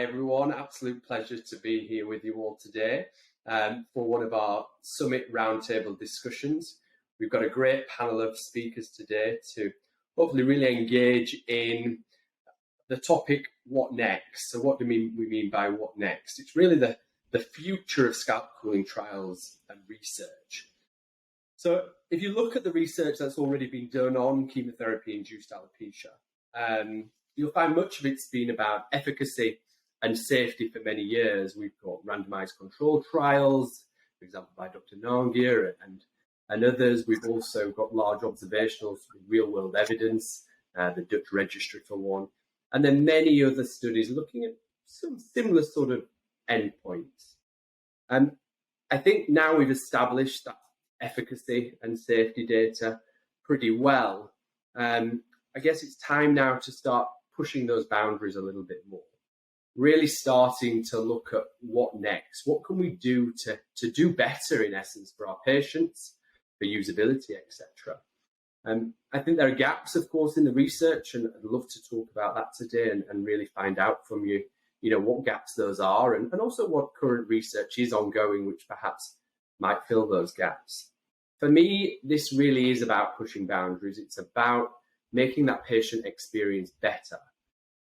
Hi everyone, absolute pleasure to be here with you all today for one of our Summit Roundtable discussions. We've got a great panel of speakers today to hopefully really engage in the topic, what next? So what do we mean by what next? It's really the future of scalp cooling trials and research. So if you look at the research that's already been done on chemotherapy-induced alopecia, you'll find much of it's been about efficacy and safety for many years. We've got randomised control trials, for example, by Dr. Nangia and others. We've also got large observationals with real-world evidence, the Dutch Registry for one, and then many other studies looking at some similar sort of endpoints. And I think now we've established that efficacy and safety data pretty well. I guess it's time now to start pushing those boundaries a little bit more, really starting to look at what next, what can we do to do better in essence for our patients, for usability, etc. I think there are gaps, of course, in the research, and I'd love to talk about that today and really find out from you, what gaps those are and also what current research is ongoing, which perhaps might fill those gaps. For me, this really is about pushing boundaries. It's about making that patient experience better,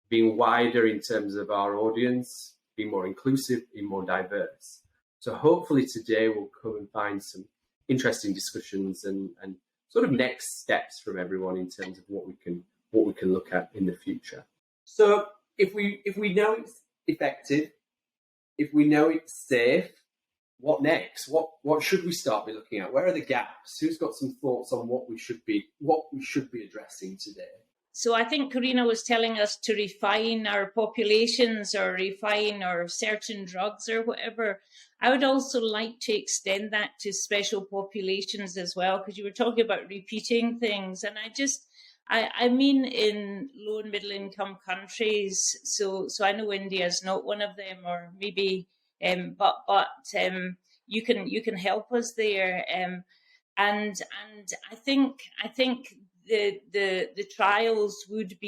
being wider in terms of our audience, being more inclusive, being more diverse. So hopefully today we'll come and find some interesting discussions and sort of next steps from everyone in terms of what we can look at in the future. So if we know it's effective, if we know it's safe, what next? What should we start by looking at? Where are the gaps? Who's got some thoughts on what we should be addressing today? So I think Karina was telling us to refine our populations or refine our certain drugs or whatever. I would also like to extend that to special populations as well, because you were talking about repeating things. And I mean in low and middle income countries. So I know India is not one of them, or maybe, but you can help us there. And I think the trials would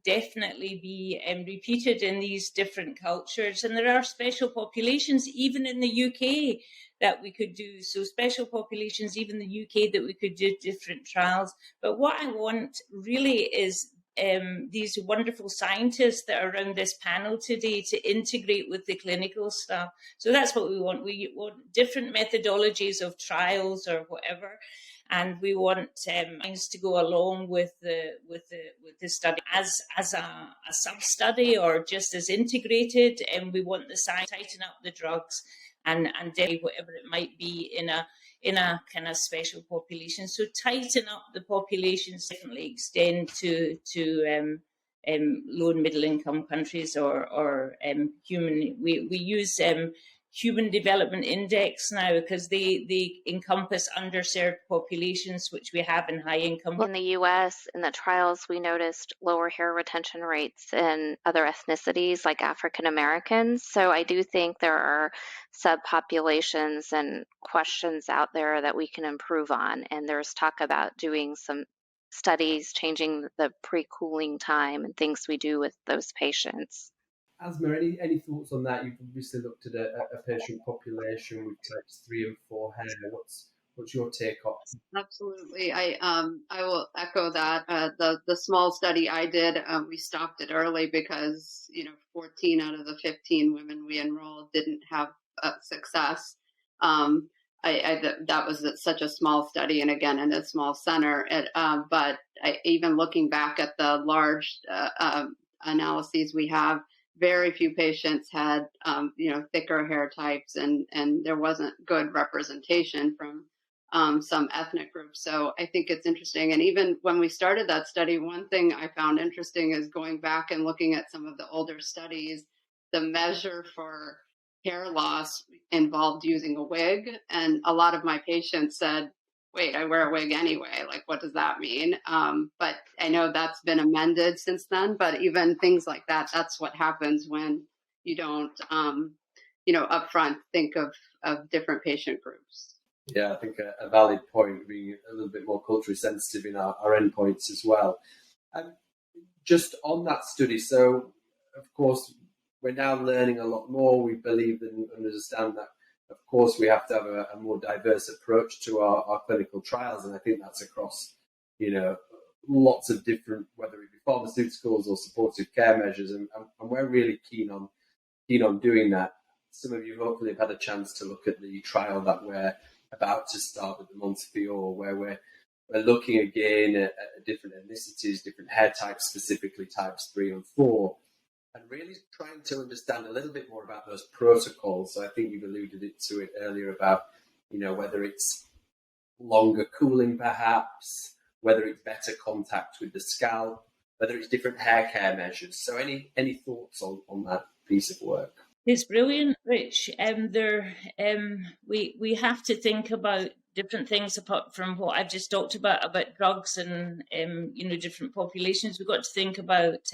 definitely be repeated in these different cultures, and there are special populations even in the UK that we could do. So special populations even in the UK that we could do different trials. But what I want really is these wonderful scientists that are around this panel today to integrate with the clinical stuff. So that's what we want. We want different methodologies of trials or whatever. And we want things to go along with the study as a sub-study or just as integrated. And we want the science to tighten up the drugs and whatever it might be in a kind of special population. So tighten up the populations, definitely extend to low and middle income countries or human. We use Human Development Index now because they encompass underserved populations, which we have in high income. In the U.S., in the trials, we noticed lower hair retention rates in other ethnicities like African Americans. So I do think there are subpopulations and questions out there that we can improve on. And there's talk about doing some studies, changing the pre-cooling time and things we do with those patients. Asma, any thoughts on that? You've obviously looked at a patient population with types 3 and 4 hair. What's your take on? Absolutely, I will echo that. The small study I did, we stopped it early because 14 out of the 15 women we enrolled didn't have success. That was such a small study, and again in a small center. But even looking back at the large analyses we have, very few patients had, thicker hair types, and there wasn't good representation from some ethnic groups. So I think it's interesting. And even when we started that study, one thing I found interesting is going back and looking at some of the older studies, the measure for hair loss involved using a wig. And a lot of my patients said, wait, I wear a wig anyway. Like, what does that mean? But I know that's been amended since then. But even things like that, that's what happens when you don't, upfront think of different patient groups. Yeah, I think a valid point, being a little bit more culturally sensitive in our endpoints as well. Just on that study, so of course, we're now learning a lot more. We believe and understand that, of course, we have to have a more diverse approach to our clinical trials, and I think that's across, lots of different, whether it be pharmaceuticals or supportive care measures, and we're really keen on doing that. Some of you hopefully have had a chance to look at the trial that we're about to start with the Montefiore, where we're looking again at different ethnicities, different hair types, specifically types 3 and 4, and really trying to understand a little bit more about those protocols. So I think you've alluded to it earlier about, whether it's longer cooling perhaps, whether it's better contact with the scalp, whether it's different hair care measures. So any thoughts on that piece of work? It's brilliant, Rich. We have to think about different things apart from what I've just talked about drugs and different populations. We've got to think about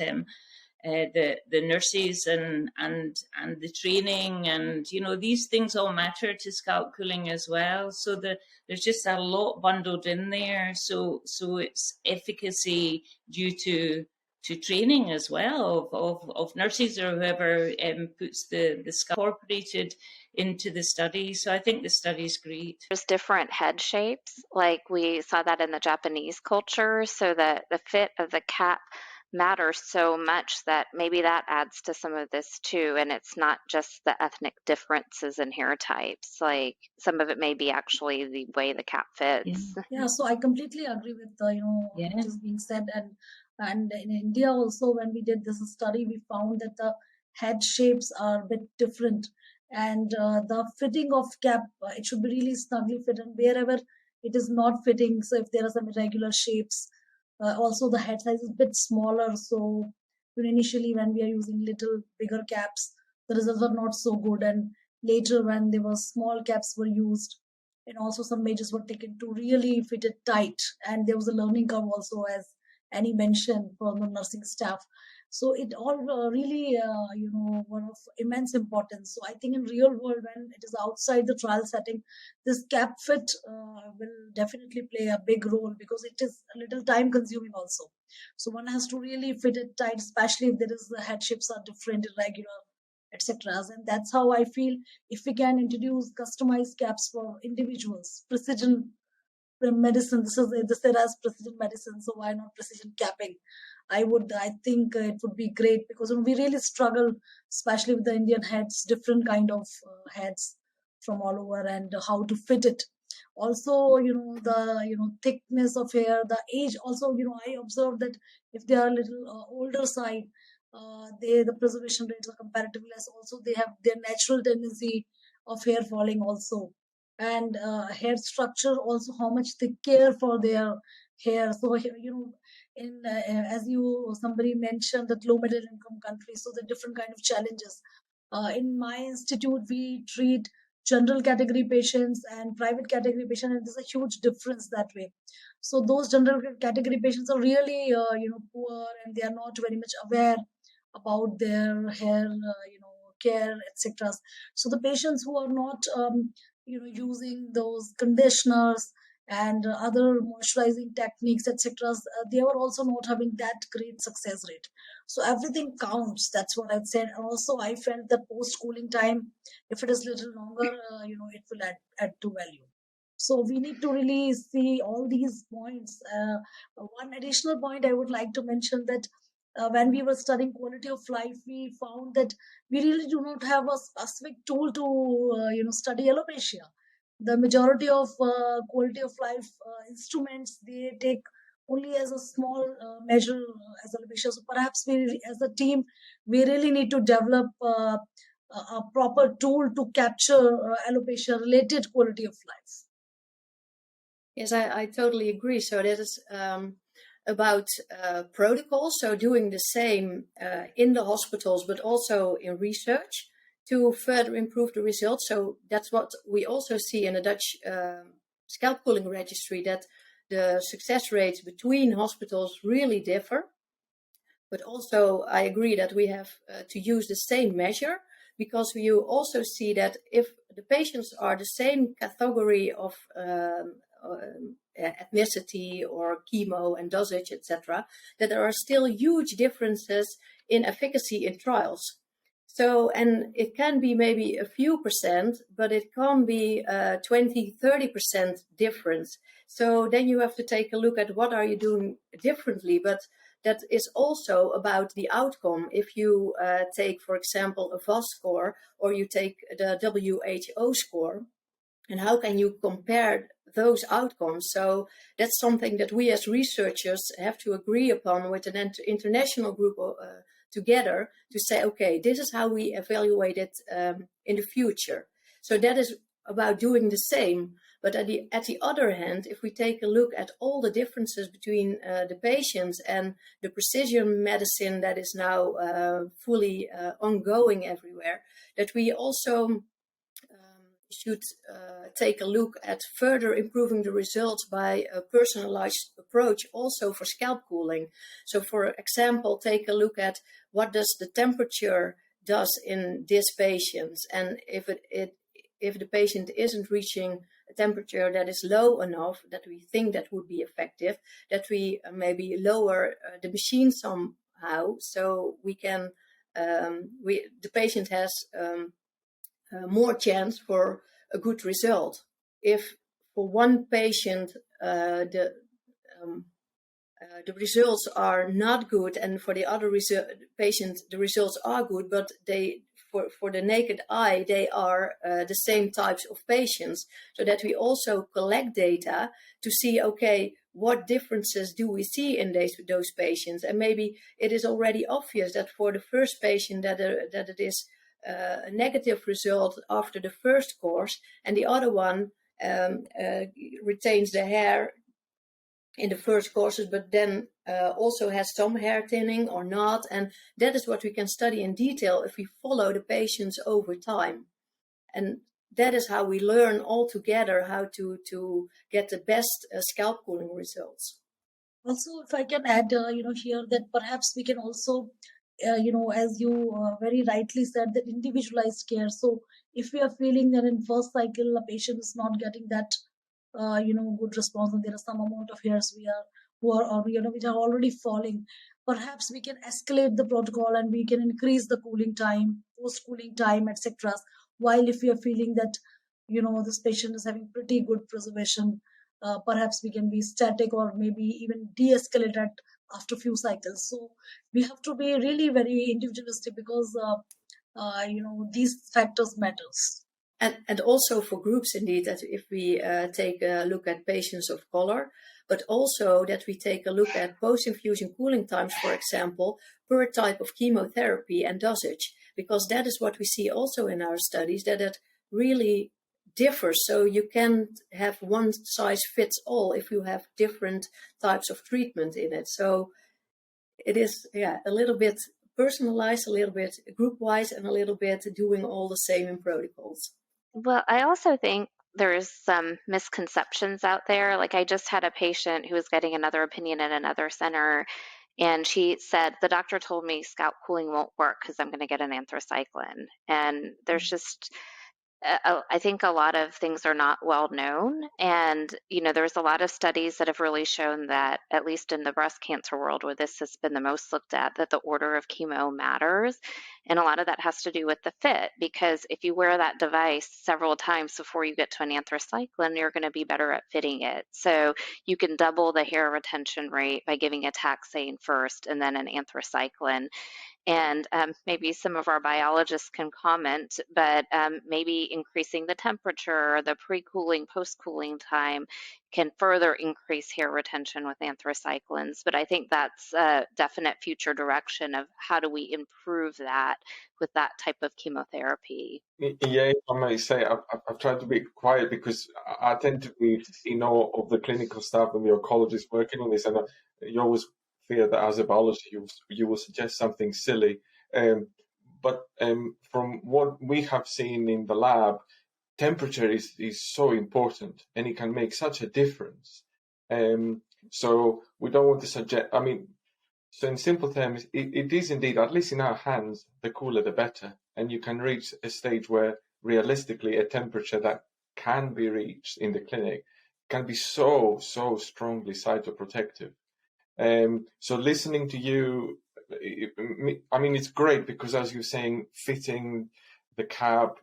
the nurses and the training, and these things all matter to scalp cooling as well. So there's just a lot bundled in there. So it's efficacy due to training as well of nurses or whoever puts the scalp incorporated into the study. So I think the study is great. There's different head shapes, like we saw that in the Japanese culture, so that the fit of the cap matters so much that maybe that adds to some of this too. And it's not just the ethnic differences in hair types, like some of it may be actually the way the cap fits. Yeah, so I completely agree with what is being said. And in India also, when we did this study, we found that the head shapes are a bit different, and the fitting of cap, it should be really snugly fit, and wherever it is not fitting, so if there are some irregular shapes, also the head size is a bit smaller. So initially when we are using little bigger caps, the results are not so good, and later when there were small caps were used, and also some measures were taken to really fit it tight, and there was a learning curve also, as Annie mentioned, for the nursing staff. So it all really, one of immense importance. So I think in real world, when it is outside the trial setting, this cap fit will definitely play a big role, because it is a little time consuming also. So one has to really fit it tight, especially if the head shapes are different, irregular, etc. And that's how I feel, if we can introduce customized caps for individuals, precision medicine, this era is precision medicine, so why not precision capping? I think it would be great, because we really struggle, especially with the Indian heads, different kind of heads from all over, and how to fit it. Also, the thickness of hair, the age. Also, I observed that if they are a little older side, the preservation rates are comparatively less. Also, they have their natural tendency of hair falling also, and hair structure also, how much they care for their hair. So in as somebody mentioned, that low middle income countries, so the different kind of challenges. In my institute, we treat general category patients and private category patients, and there's a huge difference that way. So those general category patients are really poor, and they are not very much aware about their hair care, etc. So the patients who are not using those conditioners and other moisturizing techniques, etc., they were also not having that great success rate. So everything counts. That's what I'd said. Also, I felt that post-cooling time, if it is little longer, it will add to value. So we need to really see all these points. One additional point I would like to mention, that when we were studying quality of life, we found that we really do not have a specific tool to study alopecia. The majority of quality of life instruments, they take only as a small measure as alopecia. So perhaps we, as a team, we really need to develop a proper tool to capture alopecia related quality of life. Yes, I totally agree. So that is about protocols, so doing the same in the hospitals, but also in research to further improve the results. So that's what we also see in the Dutch Scalp Cooling Registry, that the success rates between hospitals really differ. But also I agree that we have to use the same measure, because you also see that if the patients are the same category of ethnicity or chemo and dosage, etc., that there are still huge differences in efficacy in trials. So, and it can be maybe a few percent, but it can be 20, 30% difference. So then you have to take a look at what are you doing differently, but that is also about the outcome. If you take, for example, a VAS score, or you take the WHO score, and how can you compare those outcomes? So that's something that we as researchers have to agree upon with an international group together to say, okay, this is how we evaluate it in the future. So that is about doing the same. But at the other hand, if we take a look at all the differences between the patients and the precision medicine that is now fully ongoing everywhere, that we also should take a look at further improving the results by a personalized approach also for scalp cooling. So for example, take a look at what does the temperature does in this patient, and if the patient isn't reaching a temperature that is low enough that we think that would be effective, that we maybe lower the machine somehow, so we can the patient has more chance for a good result. If for one patient the results are not good, and for the other patient the results are good, but they for the naked eye they are the same types of patients, so that we also collect data to see, okay, what differences do we see in those patients, and maybe it is already obvious that for the first patient that it is a negative result after the first course, and the other one retains the hair in the first courses, but then also has some hair thinning or not. And that is what we can study in detail if we follow the patients over time. And that is how we learn all together how to get the best scalp cooling results. Also, if I can add, here that perhaps we can also as you very rightly said, that individualized care. So if we are feeling that in first cycle a patient is not getting that good response, and there are some amount of hairs which are already falling, perhaps we can escalate the protocol and we can increase the cooling time, post cooling time, etc. While if we are feeling that this patient is having pretty good preservation, perhaps we can be static or maybe even de-escalate at after few cycles. So we have to be really very individualistic, because these factors matters. And also for groups, indeed, that if we take a look at patients of color, but also that we take a look at post-infusion cooling times, for example, per type of chemotherapy and dosage, because that is what we see also in our studies, that it really differs. So you can't have one size fits all if you have different types of treatment in it. So it is a little bit personalized, a little bit group-wise, and a little bit doing all the same in protocols. Well, I also think there's some misconceptions out there. Like, I just had a patient who was getting another opinion at another center, and she said, the doctor told me scalp cooling won't work because I'm going to get an anthracycline. And there's just, I think a lot of things are not well known. And, there's a lot of studies that have really shown that, at least in the breast cancer world, where this has been the most looked at, that the order of chemo matters. And a lot of that has to do with the fit, because if you wear that device several times before you get to an anthracycline, you're going to be better at fitting it. So you can double the hair retention rate by giving a taxane first and then an anthracycline. And maybe some of our biologists can comment, but maybe increasing the temperature, the pre-cooling, post-cooling time can further increase hair retention with anthracyclines. But I think that's a definite future direction of how do we improve that with that type of chemotherapy. Yeah, I may say, I've tried to be quiet because I tend to be in awe of the clinical staff and the oncologists working on this, and you always fear that as a biologist you will suggest something silly. But from what we have seen in the lab, temperature is so important, and it can make such a difference. So we don't want to suggest, so in simple terms, it is indeed, at least in our hands, the cooler the better. And you can reach a stage where realistically a temperature that can be reached in the clinic can be so strongly cytoprotective. So listening to you I mean, it's great because, as you're saying, fitting the cap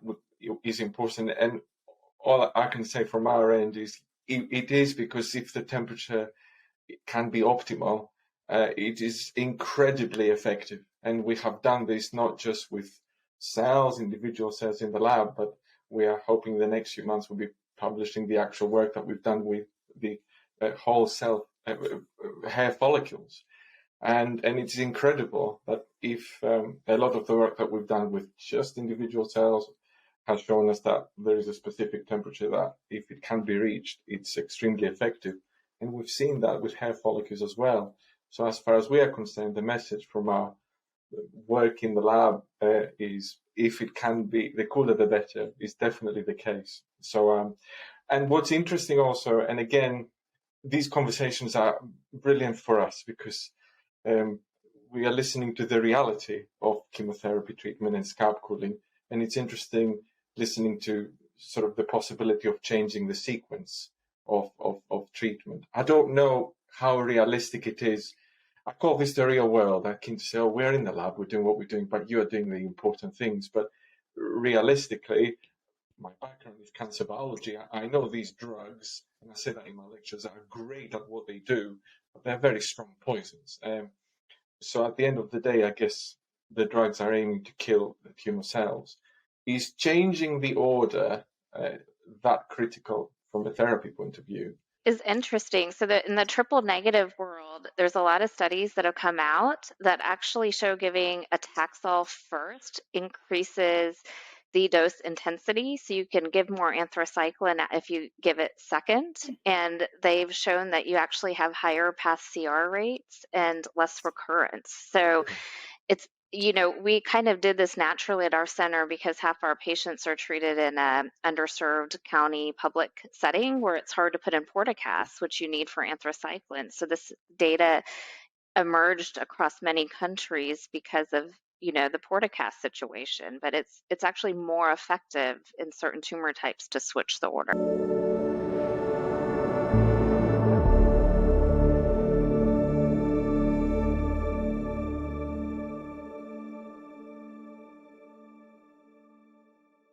is important. And all I can say from our end is it is, because if the temperature can be optimal, it is incredibly effective. And we have done this not just with cells, individual cells in the lab, but we are hoping the next few months we'll be publishing the actual work that we've done with the whole cell hair follicles. And it's incredible that if a lot of the work that we've done with just individual cells has shown us that there is a specific temperature that, if it can be reached, it's extremely effective. And we've seen that with hair follicles as well. So as far as we are concerned, the message from our work in the lab is, if it can be, the cooler the better, is definitely the case. So, and what's interesting also, and again, these conversations are brilliant for us because we are listening to the reality of chemotherapy treatment and scalp cooling. And it's interesting listening to sort of the possibility of changing the sequence of treatment. I don't know how realistic it is. I call this the real world. I can say, oh, we're in the lab, we're doing what we're doing, but you are doing the important things. But realistically, my background is cancer biology. I know these drugs, and I say that in my lectures, are great at what they do, but they're very strong poisons. So at the end of the day, I guess the drugs are aiming to kill the tumor cells. Is changing the order that critical from a therapy point of view? Is interesting. So that in the triple negative world, there's a lot of studies that have come out that actually show giving a Taxol first increases the dose intensity. So you can give more anthracycline if you give it second. And they've shown that you actually have higher pass CR rates and less recurrence. So it's, you know, we kind of did this naturally at our center because half our patients are treated in a underserved county public setting where it's hard to put in portacasts, which you need for anthracycline. So this data emerged across many countries because of, you know, the portacast situation, but it's actually more effective in certain tumor types to switch the order.